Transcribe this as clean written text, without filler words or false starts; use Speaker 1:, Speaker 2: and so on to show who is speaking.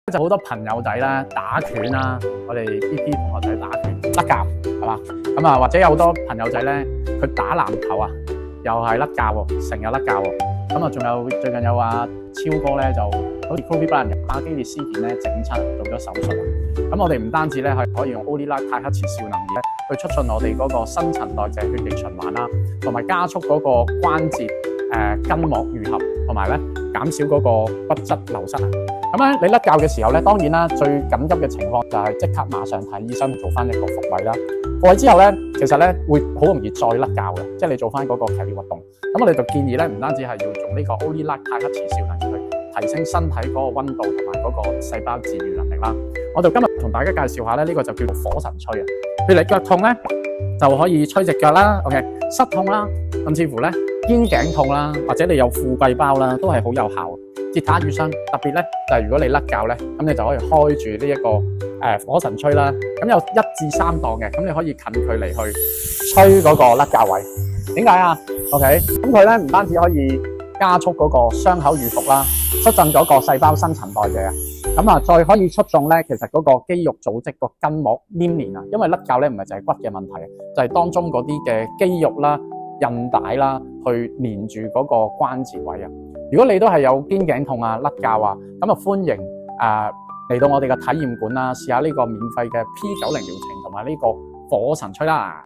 Speaker 1: 就好多朋友仔啦，打拳啦，我哋 BP 同學仔打拳甩臼係嘛？咁啊，或者有好多朋友仔咧，佢打籃球啊，又係甩臼喎，成日甩臼喎。咁啊，仲有最近有話超哥咧，就好似 Kobe Bryant 巴基列斯腱咧整親，做咗手術啊。咁我哋唔單止咧係可以用奧利拉泰克池少能儀咧去促進我哋嗰個新陳代謝、血液循環啦，同埋加速嗰個關節筋膜愈合，同埋咧減少嗰個骨質流失啊。咁咧，你甩臼嘅時候咧，當然啦，最緊急嘅情況就係即刻馬上睇醫生做翻一個復位啦。復位之後咧，其實咧會好容易再甩臼嘅，即係你做翻嗰個劇烈活動。咁我哋就建議咧，唔單止係要用呢個奧利拉泰克池少能儀去提升身體嗰個溫度同埋嗰個細胞自愈能力啦。我就今日同大家介紹下咧，呢個就叫做火神吹啊。譬如你腳痛咧，就可以吹隻腳啦 ，OK， 膝痛啦，甚至乎咧肩頸痛啦，或者你有富貴包啦，都係好有效。跌打瘀傷，特別咧就係如果你甩臼咧，咁你就可以開住呢一個火神吹啦。咁有1至3檔嘅，咁你可以近距離去吹嗰個甩臼位。點解啊 ？OK， 咁佢咧唔單止可以加速嗰個傷口愈復啦，促進嗰個細胞新陳代謝啊。咁啊，再可以促進咧，其實嗰個肌肉組織個筋膜黏連啊。因為甩臼咧唔係就係骨嘅問題，就係當中嗰啲嘅肌肉啦、韌帶啦，去連住嗰個關節位啊。如果你都係有肩頸痛啊、甩臼啊，咁啊歡迎嚟到我哋嘅體驗館啦，試下呢個免費嘅 P90療程同埋呢個火神吹啦。